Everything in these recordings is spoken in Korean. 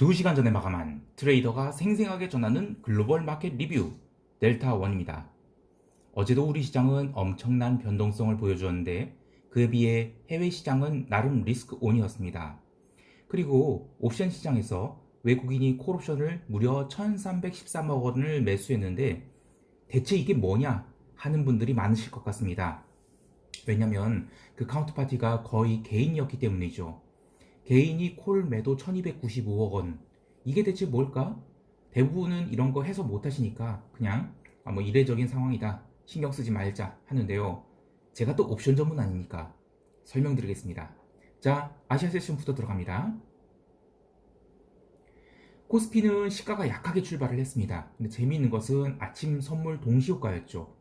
2시간 전에 마감한 트레이더가 생생하게 전하는 글로벌 마켓 리뷰 델타1입니다. 어제도 우리 시장은 엄청난 변동성을 보여주었는데 그에 비해 해외 시장은 나름 리스크 온이었습니다. 그리고 옵션 시장에서 외국인이 콜옵션을 무려 1313억 원을 매수했는데 대체 이게 뭐냐 하는 분들이 많으실 것 같습니다. 왜냐면 그 카운터파티가 거의 개인이었기 때문이죠. 개인이 콜 매도 1295억 원. 이게 대체 뭘까? 대부분은 이런 거 해서 못 하시니까 그냥 뭐 이례적인 상황이다. 신경 쓰지 말자 하는데요. 제가 또 옵션 전문 아닙니까? 설명드리겠습니다. 자, 아시아 세션부터 들어갑니다. 코스피는 시가가 약하게 출발을 했습니다. 근데 재미있는 것은 아침 선물 동시효과였죠.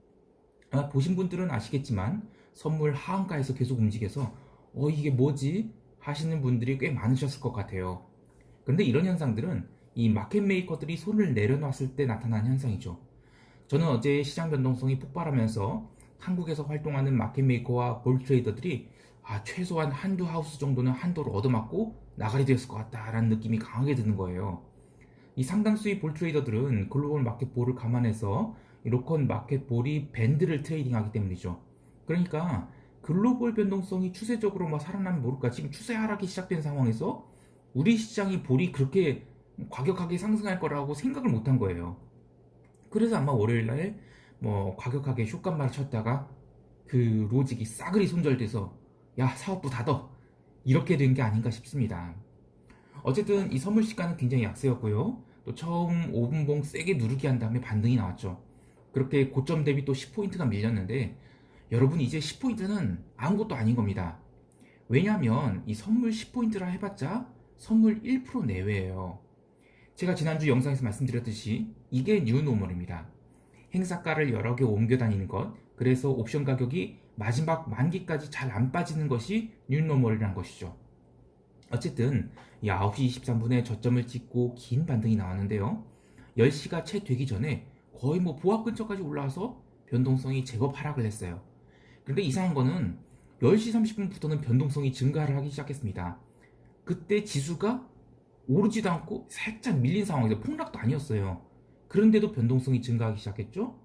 보신 분들은 아시겠지만 선물 하한가에서 계속 움직여서 이게 뭐지? 하시는 분들이 꽤 많으셨을 것 같아요. 그런데 이런 현상들은 이 마켓 메이커들이 손을 내려놨을 때 나타난 현상이죠. 저는 어제 시장 변동성이 폭발하면서 한국에서 활동하는 마켓 메이커와 볼 트레이더들이 최소한 한두 하우스 정도는 한도를 얻어맞고 나가리 되었을 것 같다라는 느낌이 강하게 드는 거예요. 이 상당수의 볼 트레이더들은 글로벌 마켓 볼을 감안해서 로컨 마켓 볼이 밴드를 트레이딩하기 때문이죠. 그러니까 글로벌 변동성이 추세적으로 살아나면 모를까 지금 추세 하락이 시작된 상황에서 우리 시장이 볼이 그렇게 과격하게 상승할 거라고 생각을 못한 거예요. 그래서 아마 월요일날 과격하게 숏간발을 쳤다가 그 로직이 싸그리 손절돼서 야 사업부 닫어 이렇게 된 게 아닌가 싶습니다. 어쨌든 이 선물 시가는 굉장히 약세였고요. 또 처음 5분봉 세게 누르기 한 다음에 반등이 나왔죠. 그렇게 고점 대비 또 10포인트가 밀렸는데 여러분 이제 10포인트는 아무것도 아닌 겁니다. 왜냐하면 이 선물 10포인트라 해봤자 선물 1% 내외예요. 제가 지난주 영상에서 말씀드렸듯이 이게 뉴노멀입니다. 행사가를 여러 개 옮겨 다니는 것, 그래서 옵션 가격이 마지막 만기까지 잘 안 빠지는 것이 뉴노멀이라는 것이죠. 어쨌든 9시 23분에 저점을 찍고 긴 반등이 나왔는데요. 10시가 채 되기 전에 거의 보합 근처까지 올라와서 변동성이 제법 하락을 했어요. 그런데 이상한 거는 10시 30분부터는 변동성이 증가를 하기 시작했습니다. 그때 지수가 오르지도 않고 살짝 밀린 상황에서 폭락도 아니었어요. 그런데도 변동성이 증가하기 시작했죠?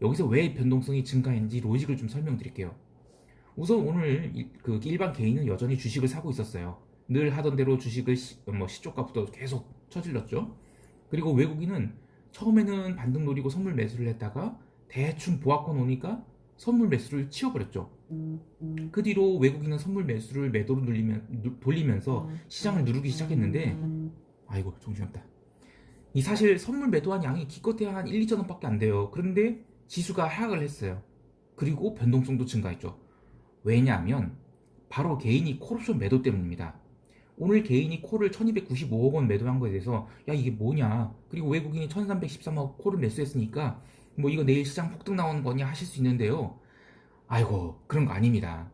여기서 왜 변동성이 증가했는지 로직을 좀 설명드릴게요. 우선 오늘 일반 개인은 여전히 주식을 사고 있었어요. 늘 하던 대로 주식을 시초가부터 계속 쳐질렀죠. 그리고 외국인은 처음에는 반등 노리고 선물 매수를 했다가 대충 보합권 오니까 선물 매수를 치워버렸죠. 그 뒤로 외국인은 선물 매수를 매도로 돌리면서 시장을 누르기 시작했는데 아이고 정신없다. 이 사실 선물 매도한 양이 기껏해야 한 1, 2천 원밖에 안 돼요. 그런데 지수가 하락을 했어요. 그리고 변동성도 증가했죠. 왜냐하면 바로 개인이 콜옵션 매도 때문입니다. 오늘 개인이 콜을 1295억 원 매도한 거에 대해서 야 이게 뭐냐, 그리고 외국인이 1313억 콜을 매수했으니까 이거 내일 시장 폭등 나오는 거냐 하실 수 있는데요. 아이고 그런 거 아닙니다.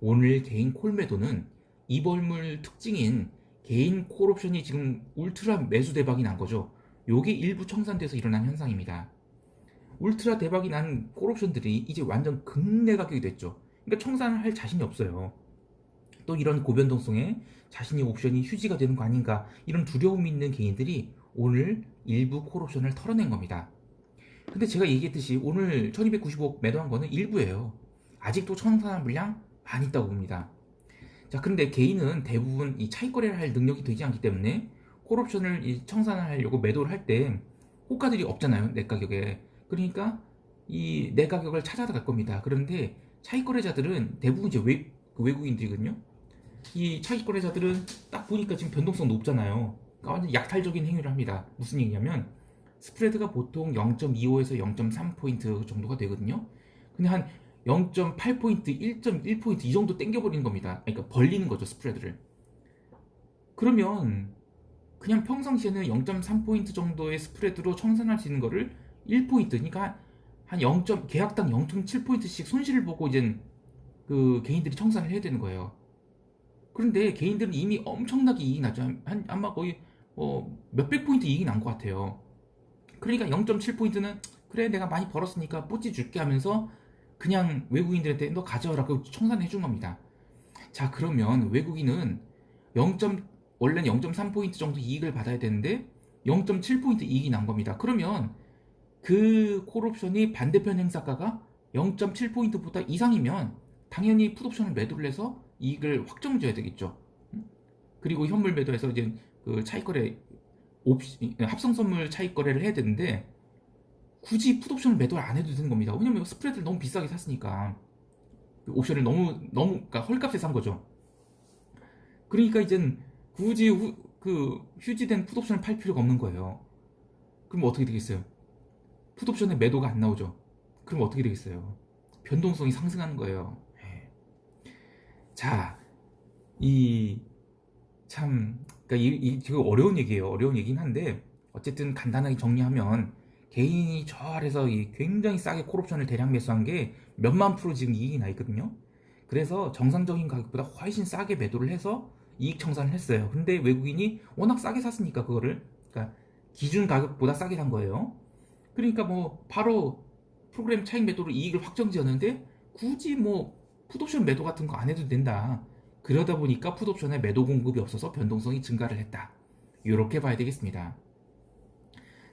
오늘 개인 콜 매도는 이벌물 특징인 개인 콜 옵션이 지금 울트라 매수 대박이 난 거죠. 요게 일부 청산돼서 일어난 현상입니다. 울트라 대박이 난 콜 옵션들이 이제 완전 극내 가격이 됐죠. 그러니까 청산을 할 자신이 없어요. 또 이런 고변동성에 자신이 옵션이 휴지가 되는 거 아닌가 이런 두려움이 있는 개인들이 오늘 일부 콜 옵션을 털어낸 겁니다. 근데 제가 얘기했듯이 오늘 1295억 매도한 거는 일부예요. 아직도 청산할 물량 많이 있다고 봅니다. 자, 그런데 개인은 대부분 이 차익 거래를 할 능력이 되지 않기 때문에 콜옵션을 청산을 하려고 매도를 할 때 호가들이 없잖아요, 내 가격에. 그러니까 이 내 가격을 찾아갈 겁니다. 그런데 차익 거래자들은 대부분 이제 외국인들이거든요. 이 차익 거래자들은 딱 보니까 지금 변동성 높잖아요. 그러니까 완전 약탈적인 행위를 합니다. 무슨 얘기냐면 스프레드가 보통 0.25에서 0.3포인트 정도가 되거든요. 근데 한 0.8포인트, 1.1포인트 이 정도 땡겨버리는 겁니다. 그러니까 벌리는 거죠, 스프레드를. 그러면 그냥 평상시에는 0.3포인트 정도의 스프레드로 청산할 수 있는 거를 1포인트, 그러니까 한 0. 계약당 0.7포인트씩 손실을 보고 이제 그 개인들이 청산을 해야 되는 거예요. 그런데 개인들은 이미 엄청나게 이익이 나죠. 아마 거의 몇백 포인트 이익이 난 것 같아요. 그러니까 0.7포인트는 그래 내가 많이 벌었으니까 뽀찌 줄게 하면서 그냥 외국인들한테 너 가져와라 그 청산해 준 겁니다. 자, 그러면 외국인은 원래는 0.3포인트 정도 이익을 받아야 되는데 0.7포인트 이익이 난 겁니다. 그러면 그 콜옵션이 반대편 행사가가 0.7포인트보다 이상이면 당연히 풋옵션을 매도를 해서 이익을 확정줘야 되겠죠. 그리고 현물 매도해서 이제 그 차익거래 합성 선물 차익거래를 해야 되는데 굳이 풋옵션을 매도를 안 해도 되는 겁니다. 왜냐면 스프레드를 너무 비싸게 샀으니까 그 옵션을 너무 그러니까 헐값에 산 거죠. 그러니까 이젠 굳이 그 휴지된 풋옵션을 팔 필요가 없는 거예요. 그럼 어떻게 되겠어요? 풋옵션에 매도가 안 나오죠. 그럼 어떻게 되겠어요? 변동성이 상승하는 거예요. 예. 자, 이 참, 그러니까 지금 어려운 얘기예요. 어려운 얘기긴 한데 어쨌든 간단하게 정리하면 개인이 저 아래서 굉장히 싸게 콜옵션을 대량 매수한 게 몇만 프로 지금 이익이 나 있거든요. 그래서 정상적인 가격보다 훨씬 싸게 매도를 해서 이익 청산을 했어요. 근데 외국인이 워낙 싸게 샀으니까 그거를 그러니까 기준 가격보다 싸게 산 거예요. 그러니까 뭐 바로 프로그램 차익 매도로 이익을 확정지었는데 굳이 뭐 풋옵션 매도 같은 거 안 해도 된다. 그러다 보니까 풋옵션에 매도 공급이 없어서 변동성이 증가를 했다. 이렇게 봐야 되겠습니다.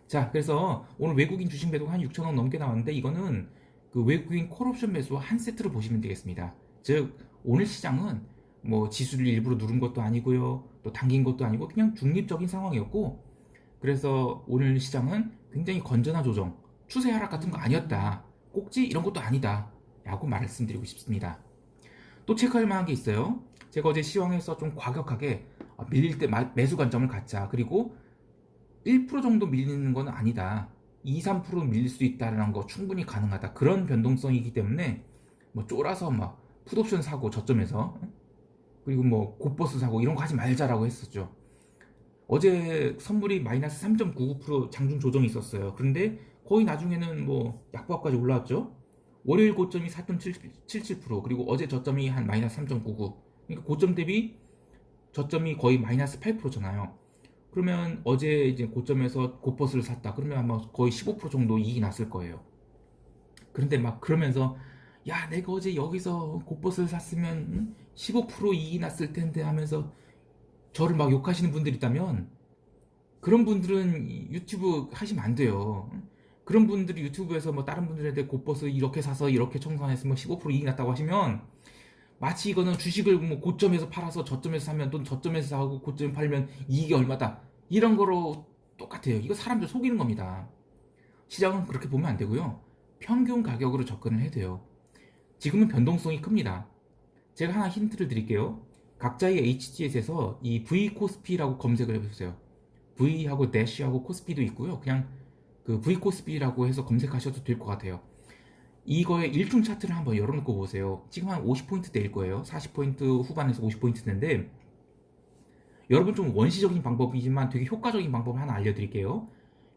자, 그래서 오늘 외국인 주식 매도가 한 6천억 넘게 나왔는데 이거는 그 외국인 콜옵션 매수와 한 세트로 보시면 되겠습니다. 즉 오늘 시장은 뭐 지수를 일부러 누른 것도 아니고요, 또 당긴 것도 아니고 그냥 중립적인 상황이었고, 그래서 오늘 시장은 굉장히 건전한 조정, 추세 하락 같은 거 아니었다, 꼭지 이런 것도 아니다 라고 말씀드리고 싶습니다. 또 체크할 만한 게 있어요. 제가 어제 시황에서 좀 과격하게 밀릴 때 매수 관점을 갖자, 그리고 1% 정도 밀리는 건 아니다, 2, 3% 밀릴 수 있다는 거 충분히 가능하다, 그런 변동성이기 때문에 뭐 쫄아서 막 풋옵션 사고 저점에서, 그리고 뭐 곧버스 사고 이런 거 하지 말자라고 했었죠. 어제 선물이 마이너스 3.99% 장중 조정이 있었어요. 그런데 거의 나중에는 뭐 약보합까지 올라왔죠. 월요일 고점이 4.77%, 그리고 어제 저점이 한 마이너스 3.99, 그러니까 고점 대비 저점이 거의 마이너스 8%잖아요. 그러면 어제 이제 고점에서 곧버스를 샀다 그러면 아마 거의 15% 정도 이익이 났을 거예요. 그런데 막 그러면서 야, 내가 어제 여기서 곧버스를 샀으면 15% 이익이 났을 텐데 하면서 저를 막 욕하시는 분들이 있다면, 그런 분들은 유튜브 하시면 안 돼요. 그런 분들이 유튜브에서 뭐 다른 분들한테 곧버스 이렇게 사서 이렇게 청산해서 뭐 15% 이익 났다고 하시면 마치 이거는 주식을 뭐 고점에서 팔아서 저점에서 사면 또 저점에서 사고 고점에 팔면 이익이 얼마다, 이런 거로 똑같아요. 이거 사람들 속이는 겁니다. 시장은 그렇게 보면 안 되고요. 평균 가격으로 접근을 해야 돼요. 지금은 변동성이 큽니다. 제가 하나 힌트를 드릴게요. 각자의 HTS에서 이 V 코스피라고 검색을 해보세요. V하고 대시하고 코스피도 있고요. 그냥 그 V 코스피라고 해서 검색하셔도 될 것 같아요. 이거의 일중 차트를 한번 열어놓고 보세요. 지금 한 50포인트대일 거예요. 40포인트 후반에서 50포인트대인데, 여러분 좀 원시적인 방법이지만 되게 효과적인 방법을 하나 알려드릴게요.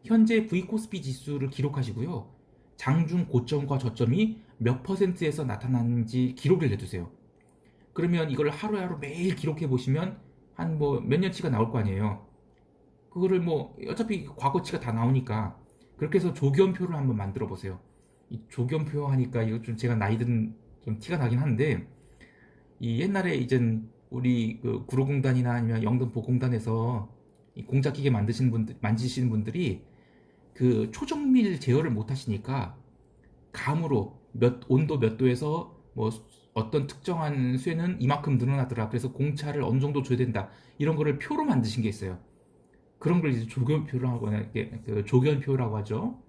현재 V 코스피 지수를 기록하시고요. 장중 고점과 저점이 몇 퍼센트에서 나타나는지 기록을 해두세요. 그러면 이걸 하루하루 매일 기록해 보시면 한 뭐 몇 년치가 나올 거 아니에요. 그거를 뭐 어차피 과거치가 다 나오니까 그렇게 해서 조견표를 한번 만들어 보세요. 이 조견표 하니까 이거 좀 제가 나이 든 좀 티가 나긴 한데, 이 옛날에 이젠 우리 그 구로공단이나 아니면 영등포공단에서 이 공작기계 만지시는 분들이 그 초정밀 제어를 못 하시니까 감으로 온도 몇 도에서 뭐 어떤 특정한 쇠는 이만큼 늘어나더라, 그래서 공차를 어느 정도 줘야 된다, 이런 거를 표로 만드신 게 있어요. 그런 걸 이제 조견표라고 그 조견표라고 하죠.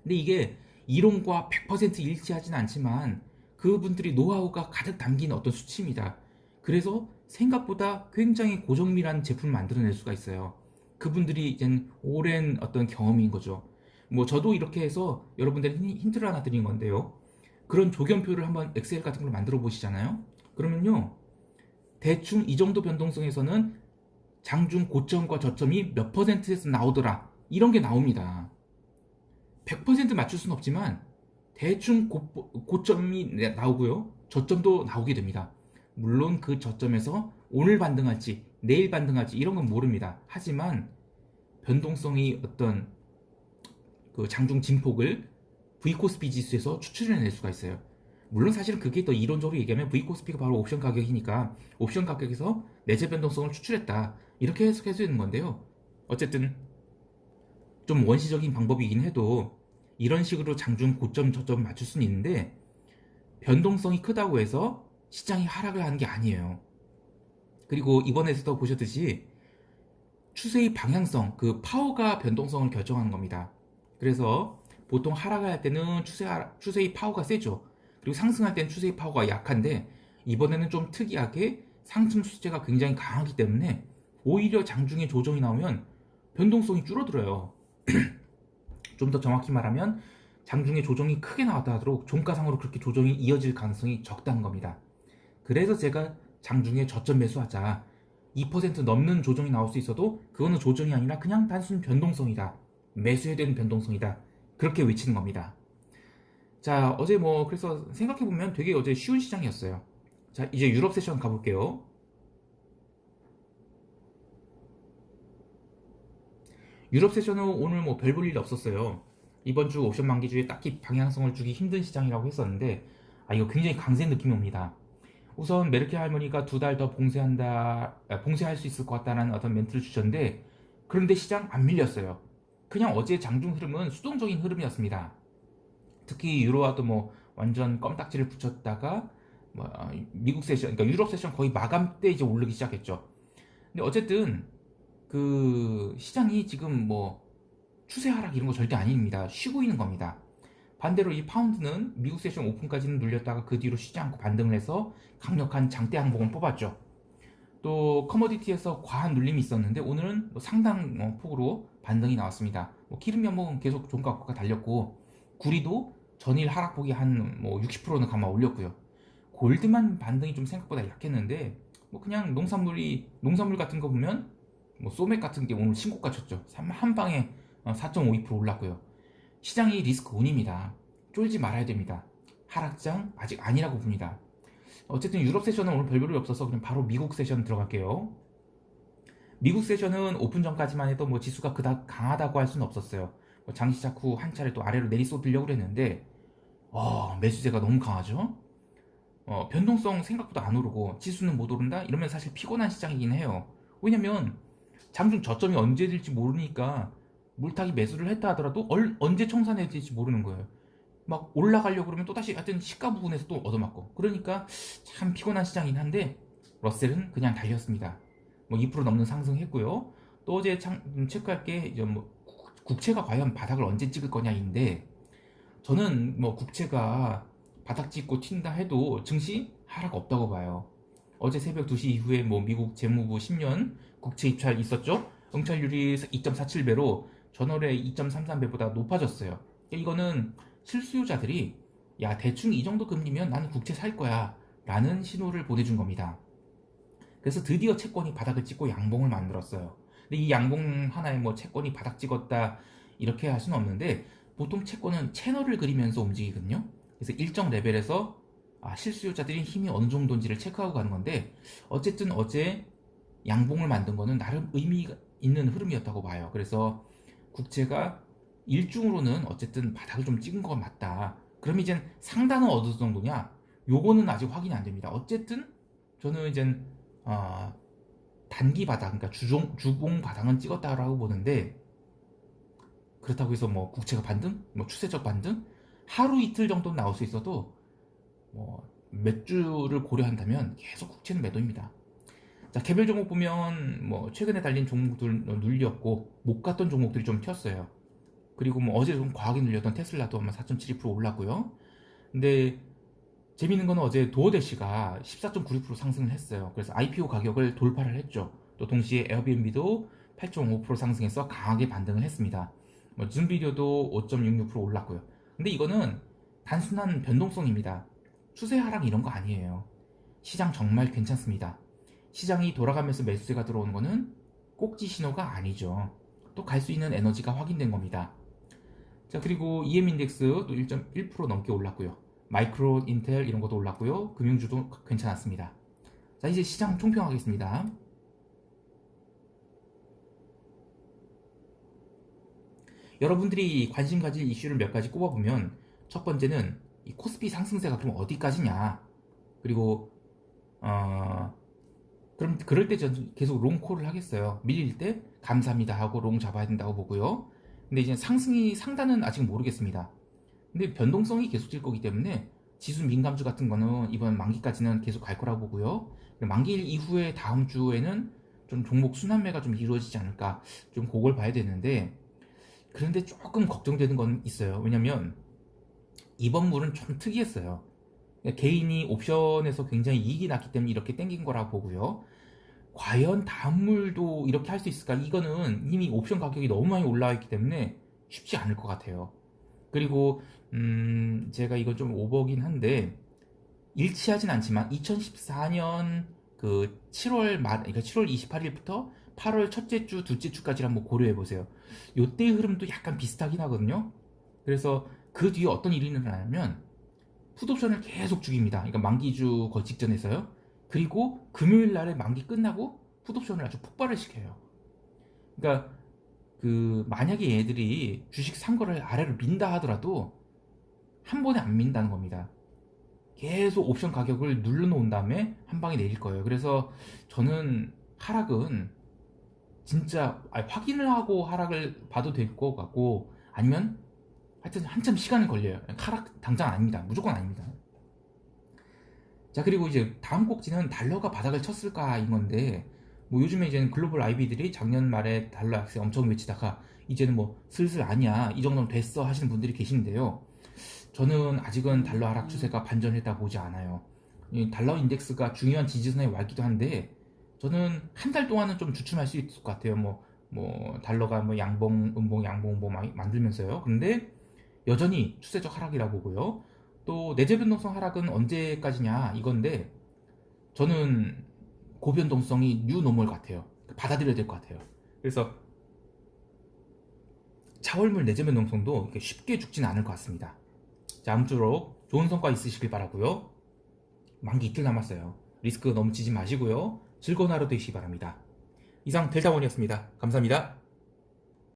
근데 이게 이론과 100% 일치하진 않지만 그분들이 노하우가 가득 담긴 어떤 수치입니다. 그래서 생각보다 굉장히 고정밀한 제품을 만들어낼 수가 있어요. 그분들이 이제 오랜 어떤 경험인 거죠. 뭐 저도 이렇게 해서 여러분들 힌트를 하나 드린 건데요. 그런 조견표를 한번 엑셀 같은 걸 만들어 보시잖아요. 그러면요, 대충 이 정도 변동성에서는 장중 고점과 저점이 몇 퍼센트에서 나오더라, 이런 게 나옵니다. 100% 맞출 수는 없지만 대충 고점이 나오고요, 저점도 나오게 됩니다. 물론 그 저점에서 오늘 반등할지 내일 반등할지 이런 건 모릅니다. 하지만 변동성이 어떤 그 장중 진폭을 V코스피 지수에서 추출해낼 수가 있어요. 물론 사실은 그게 더 이론적으로 얘기하면 V코스피가 바로 옵션 가격이니까 옵션 가격에서 내재 변동성을 추출했다. 이렇게 해석할 수 있는 건데요. 어쨌든 좀 원시적인 방법이긴 해도 이런 식으로 장중 고점 저점 맞출 수는 있는데 변동성이 크다고 해서 시장이 하락을 하는 게 아니에요. 그리고 이번에서도 보셨듯이 추세의 방향성, 그 파워가 변동성을 결정하는 겁니다. 그래서 보통 하락을 할 때는 추세의 파워가 세죠. 그리고 상승할 때는 추세의 파워가 약한데 이번에는 좀 특이하게 상승 추세가 굉장히 강하기 때문에 오히려 장중에 조정이 나오면 변동성이 줄어들어요. 좀 더 정확히 말하면 장중에 조정이 크게 나왔다 하도록 종가상으로 그렇게 조정이 이어질 가능성이 적다는 겁니다. 그래서 제가 장중에 저점 매수하자, 2% 넘는 조정이 나올 수 있어도 그거는 조정이 아니라 그냥 단순 변동성이다, 매수해야 되는 변동성이다, 그렇게 외치는 겁니다. 자, 어제 그래서 생각해보면 되게 어제 쉬운 시장이었어요. 자, 이제 유럽 세션 가볼게요. 유럽 세션은 오늘 별 볼 일 없었어요. 이번 주 옵션 만기주에 딱히 방향성을 주기 힘든 시장이라고 했었는데, 이거 굉장히 강세 느낌이 옵니다. 우선 메르켈 할머니가 2달 더 봉쇄할 수 있을 것 같다는 어떤 멘트를 주셨는데, 그런데 시장 안 밀렸어요. 그냥 어제 장중 흐름은 수동적인 흐름이었습니다. 특히 유로화도 완전 껌딱지를 붙였다가 미국 세션, 그러니까 유럽 세션 거의 마감 때 이제 오르기 시작했죠. 근데 어쨌든 그 시장이 지금 추세 하락 이런 거 절대 아닙니다. 쉬고 있는 겁니다. 반대로 이 파운드는 미국 세션 오픈까지는 눌렸다가 그 뒤로 쉬지 않고 반등을 해서 강력한 장대 항복을 뽑았죠. 또 커머디티에서 과한 눌림이 있었는데 오늘은 상당 폭으로 반등이 나왔습니다. 기름 연봉은 계속 종가 국가 달렸고 구리도 전일 하락폭이 한 60%는 감아 올렸고요. 골드만 반등이 좀 생각보다 약했는데 그냥 농산물 같은 거 보면 소맥 같은 게 오늘 신고가 쳤죠. 한 방에 4.52% 올랐고요. 시장이 리스크 온입니다. 쫄지 말아야 됩니다. 하락장 아직 아니라고 봅니다. 어쨌든 유럽 세션은 오늘 별볼이 없어서 그냥 바로 미국 세션 들어갈게요. 미국 세션은 오픈 전까지만 해도 지수가 그닥 강하다고 할 수는 없었어요. 장시작 후 한 차례 또 아래로 내리쏟으려고 그랬는데 매수세가 너무 강하죠. 변동성 생각보다 안 오르고 지수는 못 오른다? 이러면 사실 피곤한 시장이긴 해요. 왜냐면 장중 저점이 언제 될지 모르니까 물타기 매수를 했다 하더라도 언제 청산해야 될지 모르는 거예요. 막 올라가려고 그러면 또다시 하여튼 시가 부분에서 또 얻어맞고, 그러니까 참 피곤한 시장이긴 한데 러셀은 그냥 달렸습니다. 2% 넘는 상승했고요. 또 어제 체크할 게 이제 국채가 과연 바닥을 언제 찍을 거냐인데, 저는 국채가 바닥 찍고 튄다 해도 증시 하락 없다고 봐요. 어제 새벽 2시 이후에 미국 재무부 10년 국채 입찰 있었죠? 응찰률이 2.47배로 전월에 2.33배보다 높아졌어요. 이거는 실수요자들이 야, 대충 이 정도 금리면 나는 국채 살 거야 라는 신호를 보내준 겁니다. 그래서 드디어 채권이 바닥을 찍고 양봉을 만들었어요. 근데 이 양봉 하나에 채권이 바닥 찍었다 이렇게 할 수는 없는데, 보통 채권은 채널을 그리면서 움직이거든요. 그래서 일정 레벨에서 실수요자들이 힘이 어느 정도인지를 체크하고 가는 건데, 어쨌든 어제 양봉을 만든 거는 나름 의미 있는 흐름이었다고 봐요. 그래서 국채가 일중으로는 어쨌든 바닥을 좀 찍은 건 맞다. 그럼 이젠 상단은 어느 정도냐? 요거는 아직 확인이 안 됩니다. 어쨌든 저는 이젠 단기 바닥, 그러니까 주봉 바닥은 찍었다라고 보는데, 그렇다고 해서 국채가 반등, 추세적 반등, 하루 이틀 정도는 나올 수 있어도 몇 주를 고려한다면 계속 국채는 매도입니다. 자, 개별 종목 보면 최근에 달린 종목들 눌렸고 못 갔던 종목들이 좀 튀었어요. 그리고 어제 좀 과하게 눌렸던 테슬라도 아마 4.72% 올랐고요. 근데 재밌는 건 어제 도어대시가 14.96% 상승을 했어요. 그래서 IPO 가격을 돌파를 했죠. 또 동시에 에어비앤비도 8.5% 상승해서 강하게 반등을 했습니다. 줌비디오도 5.66% 올랐고요. 근데 이거는 단순한 변동성입니다. 추세 하락 이런 거 아니에요. 시장 정말 괜찮습니다. 시장이 돌아가면서 매수세가 들어오는 거는 꼭지 신호가 아니죠. 또 갈 수 있는 에너지가 확인된 겁니다. 자, 그리고 EM인덱스 또 1.1% 넘게 올랐고요. 마이크로, 인텔 이런 것도 올랐고요. 금융주도 괜찮았습니다. 자, 이제 시장 총평하겠습니다. 여러분들이 관심 가질 이슈를 몇 가지 꼽아보면, 첫 번째는 이 코스피 상승세가 그럼 어디까지냐? 그리고 그럼 그럴 때 전 계속 롱콜을 하겠어요. 밀릴 때 감사합니다 하고 롱 잡아야 된다고 보고요. 근데 이제 상승이 상단은 아직 모르겠습니다. 근데 변동성이 계속될 거기 때문에 지수 민감주 같은 거는 이번 만기까지는 계속 갈 거라고 보고요. 만기일 이후에 다음 주에는 좀 종목 순환매가 좀 이루어지지 않을까, 좀 그걸 봐야 되는데, 그런데 조금 걱정되는 건 있어요. 왜냐면 이번 물은 좀 특이했어요. 개인이 옵션에서 굉장히 이익이 났기 때문에 이렇게 땡긴 거라 보고요. 과연 다음 물도 이렇게 할 수 있을까? 이거는 이미 옵션 가격이 너무 많이 올라와 있기 때문에 쉽지 않을 것 같아요. 그리고 제가 이거 좀 오버긴 한데 일치하진 않지만 2014년 그 7월 말, 그러니까 7월 28일부터 8월 첫째 주, 둘째 주까지 한번 고려해 보세요. 요때의 흐름도 약간 비슷하긴 하거든요. 그래서 그 뒤에 어떤 일이 일어나냐면 풋옵션을 계속 죽입니다. 그러니까 만기주 거의 직전에서요. 그리고 금요일 날에 만기 끝나고 풋옵션을 아주 폭발을 시켜요. 그러니까 그 만약에 얘들이 주식 산 거를 아래로 민다 하더라도 한 번에 안 민다는 겁니다. 계속 옵션 가격을 눌러놓은 다음에 한 방에 내릴 거예요. 그래서 저는 하락은 진짜 확인을 하고 하락을 봐도 될 것 같고, 아니면 하여튼 한참 시간이 걸려요. 하락 당장 아닙니다. 무조건 아닙니다. 자, 그리고 이제 다음 꼭지는 달러가 바닥을 쳤을까인 건데, 뭐 요즘에 이제는 글로벌 IB들이 작년 말에 달러 약세 엄청 외치다가 이제는 뭐 슬슬 아니야, 이 정도는 됐어 하시는 분들이 계신데요. 저는 아직은 달러 하락 추세가 반전했다 보지 않아요. 이 달러 인덱스가 중요한 지지선에 와 있기도 한데, 저는 한 달 동안은 좀 주춤할 수 있을 것 같아요. 뭐 달러가 뭐 양봉, 음봉, 양봉 음봉 만들면서요. 근데 여전히 추세적 하락이라고 보고요. 또 내재 변동성 하락은 언제까지냐 이건데, 저는 고변동성이 뉴노멀 같아요. 받아들여야 될 것 같아요. 그래서 차월물 내재 변동성도 이렇게 쉽게 죽지는 않을 것 같습니다. 자, 아무쪼록 좋은 성과 있으시길 바라고요. 만기 이틀 남았어요. 리스크 너무 지지 마시고요. 즐거운 하루 되시기 바랍니다. 이상 델타원이었습니다. 감사합니다.